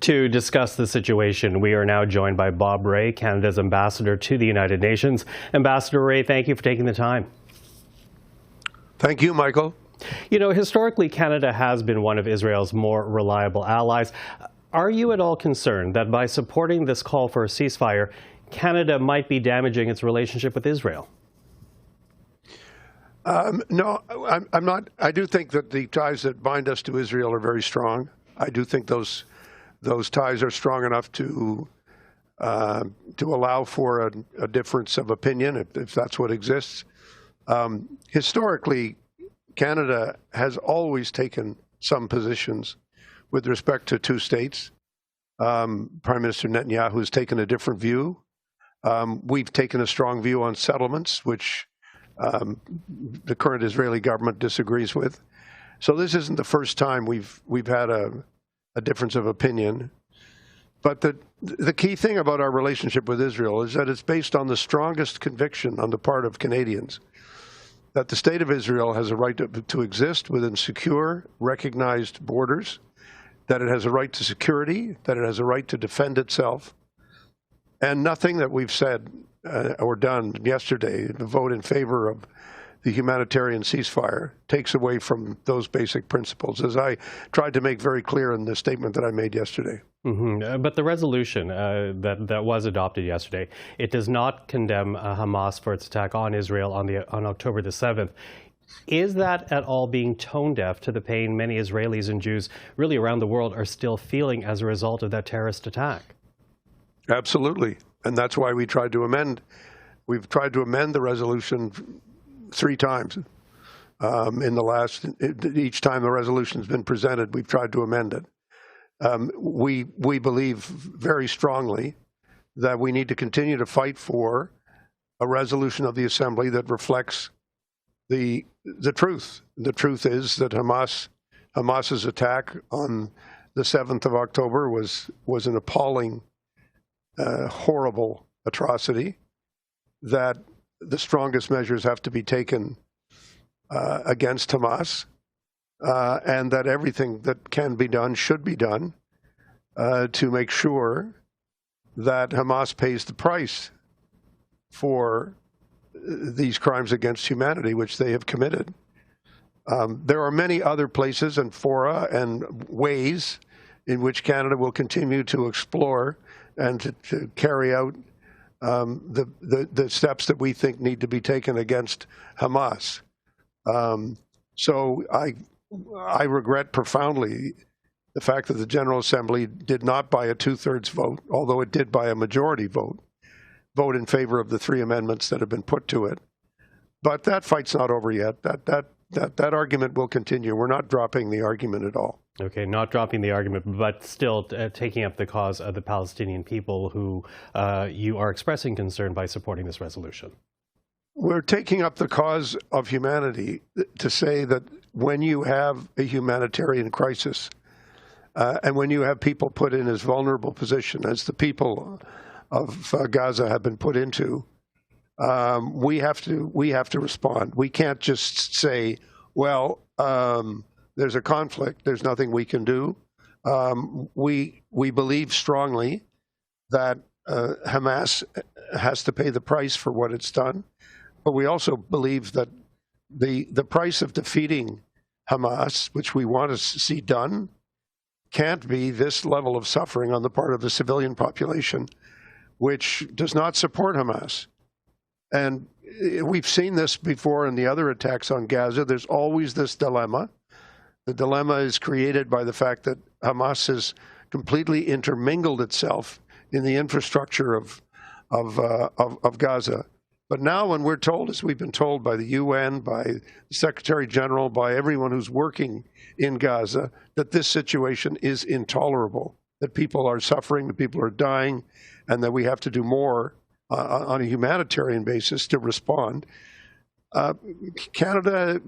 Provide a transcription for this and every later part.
To discuss the situation, we are now joined by Bob Rae, Canada's ambassador to the United Nations. Ambassador Rae, thank you for taking the time. Thank you, Michael. You know, historically, Canada has been one of Israel's more reliable allies. Are you at all concerned that by supporting this call for a ceasefire, Canada might be damaging its relationship with Israel? No, I'm not. I do think that the ties that bind us to Israel are very strong. I do think those ties are strong enough to allow for a difference of opinion, if that's what exists. Historically, Canada has always taken some positions with respect to two states. Prime Minister Netanyahu has taken a different view. We've taken a strong view on settlements, which the current Israeli government disagrees with. So this isn't the first time we've had a difference of opinion. But the key thing about our relationship with Israel is that it's based on the strongest conviction on the part of Canadians that the state of Israel has a right to exist within secure, recognized borders, that it has a right to security, that it has a right to defend itself. And nothing that we've said or done yesterday, the vote in favor of the humanitarian ceasefire, takes away from those basic principles, as I tried to make very clear in the statement that I made yesterday. But the resolution that was adopted yesterday, it does not condemn Hamas for its attack on Israel on October the 7th. Is that at all being tone deaf to the pain many Israelis and Jews really around the world are still feeling as a result of that terrorist attack? Absolutely. And that's why we tried to amend. We've tried to amend the resolution 3 times. Each time the resolution's been presented, we've tried to amend it. We believe very strongly that we need to continue to fight for a resolution of the Assembly that reflects the truth. The truth is that Hamas's attack on the 7th of October was an appalling, horrible atrocity, that the strongest measures have to be taken against Hamas, and that everything that can be done should be done to make sure that Hamas pays the price for these crimes against humanity, which they have committed. There are many other places and fora and ways in which Canada will continue to explore and to carry out the steps that we think need to be taken against Hamas. So I regret profoundly the fact that the General Assembly did not by a 2/3 vote, although it did by a majority vote in favor of the 3 amendments that have been put to it. But that fight's not over yet. That argument will continue. We're not dropping the argument at all. Okay, not dropping the argument, but still taking up the cause of the Palestinian people who you are expressing concern by supporting this resolution. We're taking up the cause of humanity to say that when you have a humanitarian crisis and when you have people put in as vulnerable position as the people of Gaza have been put into, we have to respond. We can't just say, well, there's a conflict, there's nothing we can do. We believe strongly that Hamas has to pay the price for what it's done, but we also believe that the price of defeating Hamas, which we want to see done, can't be this level of suffering on the part of the civilian population, which does not support Hamas. And we've seen this before in the other attacks on Gaza. There's always this dilemma. The dilemma is created by the fact that Hamas has completely intermingled itself in the infrastructure of Gaza. But now when we're told, as we've been told by the UN, by the Secretary General, by everyone who's working in Gaza, that this situation is intolerable, that people are suffering, that people are dying, and that we have to do more on a humanitarian basis to respond, Canada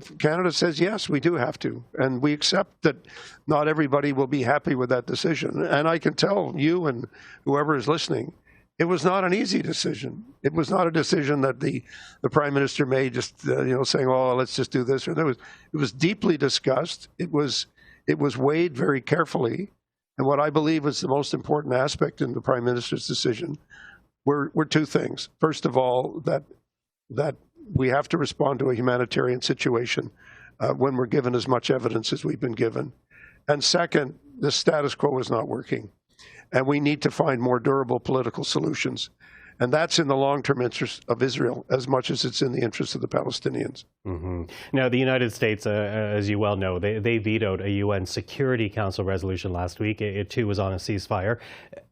says, yes, we do have to. And we accept that not everybody will be happy with that decision. And I can tell you and whoever is listening, it was not an easy decision. It was not a decision that the Prime Minister made just saying, oh, let's just do this. It was deeply discussed. It was weighed very carefully. And what I believe is the most important aspect in the Prime Minister's decision were two things. First of all, that we have to respond to a humanitarian situation when we're given as much evidence as we've been given. And second, the status quo is not working. And we need to find more durable political solutions. And that's in the long-term interest of Israel as much as it's in the interest of the Palestinians. Mm-hmm. Now, the United States, as you well know, they vetoed a UN Security Council resolution last week. It too was on a ceasefire.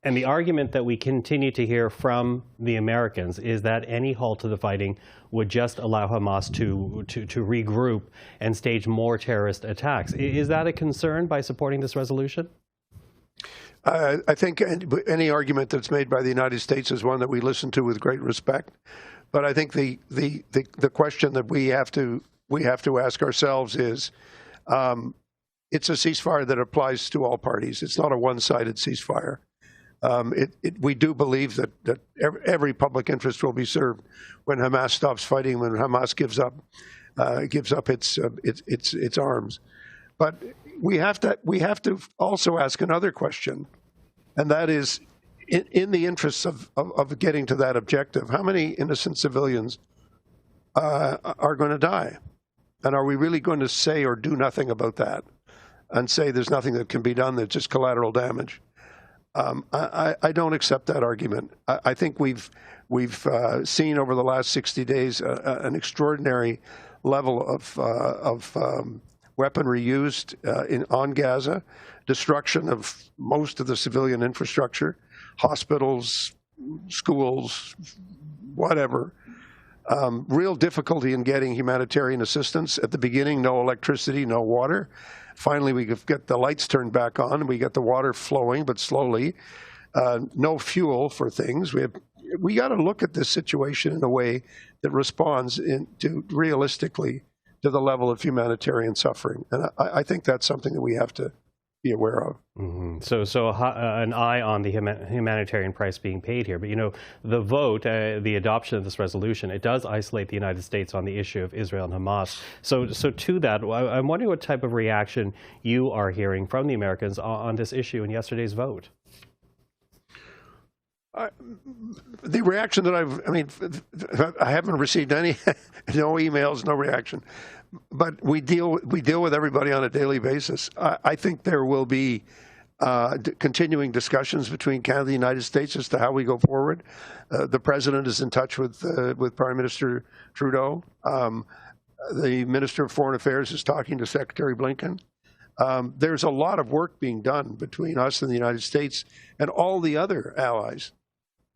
And the argument that we continue to hear from the Americans is that any halt to the fighting would just allow Hamas to regroup and stage more terrorist attacks. Is that a concern by supporting this resolution? I think any argument that's made by the United States is one that we listen to with great respect. But I think the question that we have to ask ourselves is, it's a ceasefire that applies to all parties. It's not a one-sided ceasefire. We do believe that every public interest will be served when Hamas stops fighting, when Hamas gives up its arms. But we have to also ask another question, and that is, in the interests of getting to that objective, how many innocent civilians are going to die? And are we really going to say or do nothing about that and say there's nothing that can be done, that's just collateral damage? I don't accept that argument. I think we've seen over the last 60 days an extraordinary level of weaponry used on Gaza, destruction of most of the civilian infrastructure, hospitals, schools, whatever. Real difficulty in getting humanitarian assistance. At the beginning, no electricity, no water. Finally, we get the lights turned back on. We get the water flowing, but slowly. No fuel for things. We got to look at this situation in a way that responds realistically to the level of humanitarian suffering. And I think that's something that we have to be aware of. Mm-hmm. So an eye on the humanitarian price being paid here. But, you know, the vote, the adoption of this resolution, it does isolate the United States on the issue of Israel and Hamas. So to that, I'm wondering what type of reaction you are hearing from the Americans on this issue in yesterday's vote. The reaction that I haven't received any, no emails, no reaction, but we deal with everybody on a daily basis. I think there will be continuing discussions between Canada and the United States as to how we go forward. The president is in touch with Prime Minister Trudeau. The Minister of Foreign Affairs is talking to Secretary Blinken. There's a lot of work being done between us and the United States and all the other allies.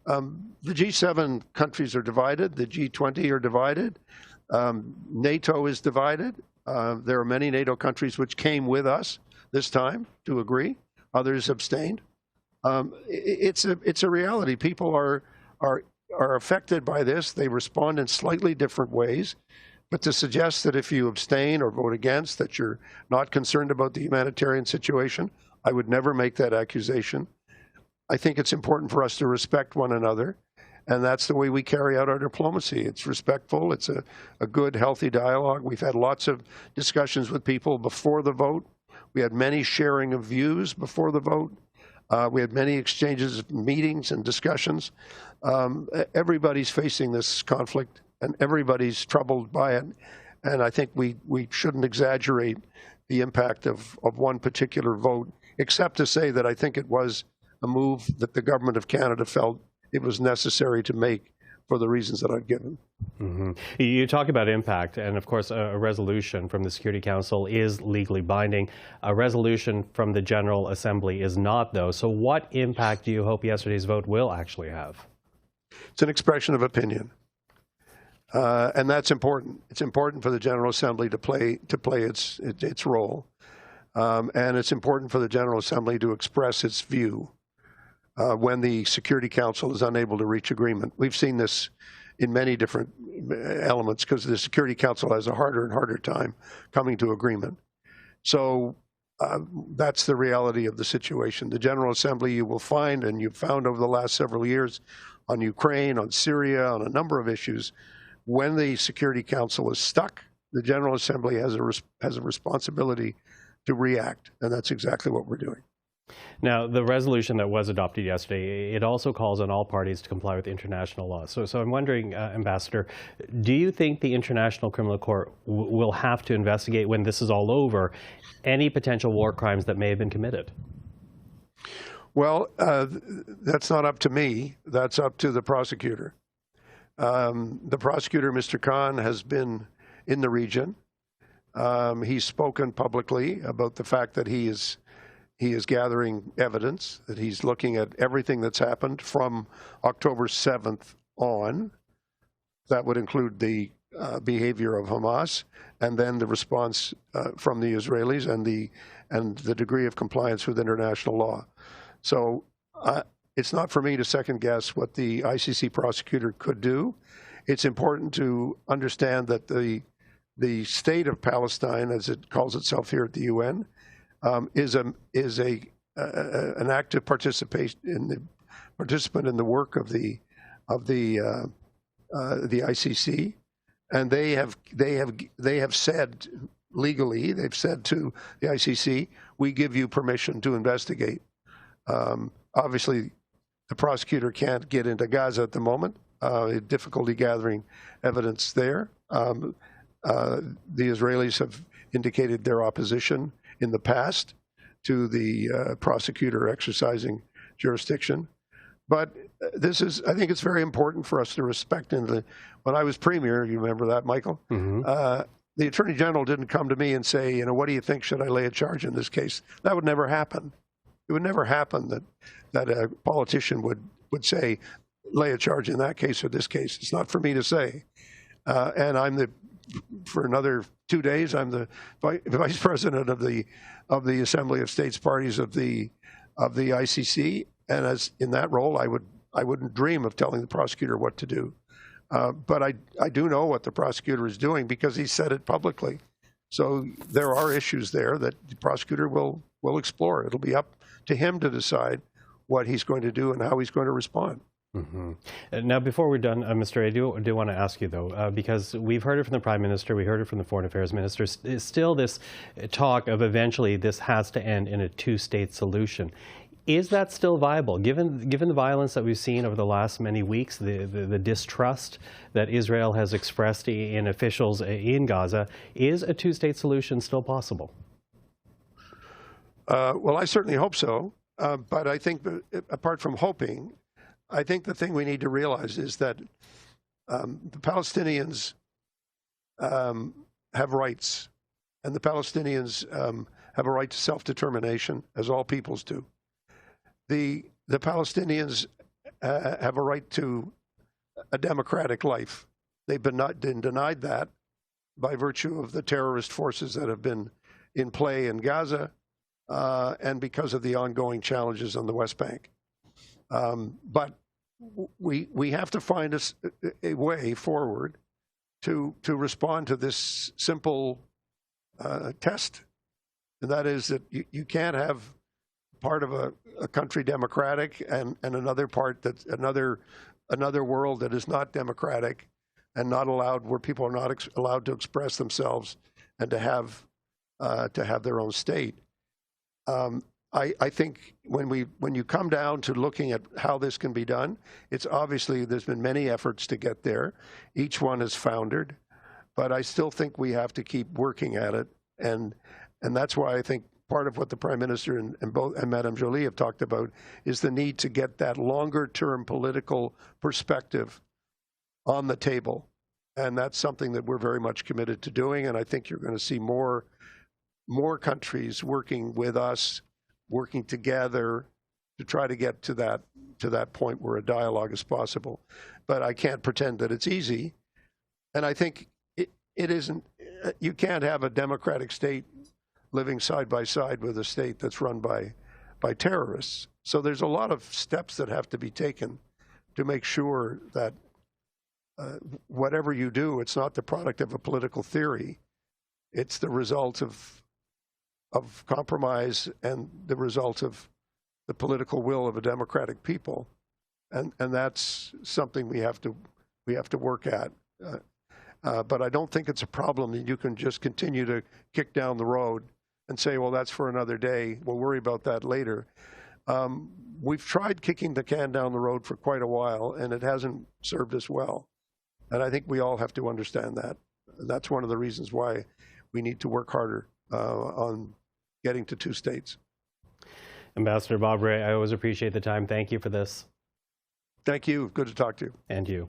The G7 countries are divided. The G20 are divided. NATO is divided. There are many NATO countries which came with us this time to agree. Others abstained. It's a reality. People are affected by this. They respond in slightly different ways. But to suggest that if you abstain or vote against, that you're not concerned about the humanitarian situation, I would never make that accusation. I think it's important for us to respect one another, and that's the way we carry out our diplomacy. It's respectful. It's a good, healthy dialogue. We've had lots of discussions with people before the vote. We had many sharing of views before the vote. We had many exchanges, meetings, and discussions. Everybody's facing this conflict, and everybody's troubled by it. And I think we shouldn't exaggerate the impact of one particular vote, except to say that I think it was a move that the government of Canada felt it was necessary to make for the reasons that I've given. Mm-hmm. You talk about impact, and of course a resolution from the Security Council is legally binding. A resolution from the General Assembly is not, though. So what impact do you hope yesterday's vote will actually have? It's an expression of opinion. And that's important. It's important for the General Assembly to play its role. And it's important for the General Assembly to express its view when the Security Council is unable to reach agreement. We've seen this in many different elements because the Security Council has a harder and harder time coming to agreement. So that's the reality of the situation. The General Assembly, you will find, and you've found over the last several years on Ukraine, on Syria, on a number of issues, when the Security Council is stuck, the General Assembly has a responsibility to react, and that's exactly what we're doing. Now, the resolution that was adopted yesterday, it also calls on all parties to comply with international law. So I'm wondering, Ambassador, do you think the International Criminal Court will have to investigate, when this is all over, any potential war crimes that may have been committed? Well, that's not up to me. That's up to the prosecutor. The prosecutor, Mr. Khan, has been in the region. He's spoken publicly about the fact that he is gathering evidence, that he's looking at everything that's happened from October 7th on. That would include the behavior of Hamas, and then the response from the Israelis and the degree of compliance with international law. So it's not for me to second guess what the ICC prosecutor could do. It's important to understand that the state of Palestine, as it calls itself here at the UN, is an active participant in the work of the ICC, and they have said legally, they've said to the ICC, we give you permission to investigate. Obviously, the prosecutor can't get into Gaza at the moment. Difficulty gathering evidence there. The Israelis have indicated their opposition in the past to the prosecutor exercising jurisdiction. But I think it's very important for us to respect. When I was premier, you remember that, Michael? Mm-hmm. The Attorney General didn't come to me and say, what do you think? Should I lay a charge in this case? That would never happen. It would never happen that a politician would say, lay a charge in that case or this case. It's not for me to say. And for another 2 days, I'm the vice president of the Assembly of States Parties of the ICC, and as in that role, I wouldn't dream of telling the prosecutor what to do. But I do know what the prosecutor is doing because he said it publicly. So there are issues there that the prosecutor will explore. It'll be up to him to decide what he's going to do and how he's going to respond. Mm-hmm. Now, before we're done, Mr. Rae, I do want to ask you, though, because we've heard it from the Prime Minister, we heard it from the Foreign Affairs Minister, still this talk of eventually this has to end in a two-state solution. Is that still viable, given the violence that we've seen over the last many weeks, the distrust that Israel has expressed in officials in Gaza? Is a two-state solution still possible? Well, I certainly hope so. But I think that, apart from hoping, I think the thing we need to realize is that the Palestinians have rights, and the Palestinians have a right to self-determination, as all peoples do. The Palestinians have a right to a democratic life. They've been denied that by virtue of the terrorist forces that have been in play in Gaza and because of the ongoing challenges on the West Bank. But we have to find a way forward to respond to this simple test, and that is that you can't have part of a country democratic and another part that's another world that is not democratic and not allowed, where people are not allowed to express themselves and to have their own state. I think when you come down to looking at how this can be done, it's obviously there's been many efforts to get there. Each one is foundered, but I still think we have to keep working at it, and that's why I think part of what the Prime Minister and Madame Joly have talked about is the need to get that longer-term political perspective on the table, and that's something that we're very much committed to doing. And I think you're going to see more countries working with us, working together to try to get to that point where a dialogue is possible. But I can't pretend that it's easy, and I think it isn't. You can't have a democratic state living side by side with a state that's run by terrorists. So there's a lot of steps that have to be taken to make sure that whatever you do, it's not the product of a political theory. It's the result of compromise and the result of the political will of a democratic people, and that's something we have to work at. But I don't think it's a problem that you can just continue to kick down the road and say, well, that's for another day. We'll worry about that later. We've tried kicking the can down the road for quite a while, and it hasn't served us well. And I think we all have to understand that. That's one of the reasons why we need to work harder on getting to 2 states. Ambassador Bob Rae, I always appreciate the time. Thank you for this. Thank you. Good to talk to you. And you.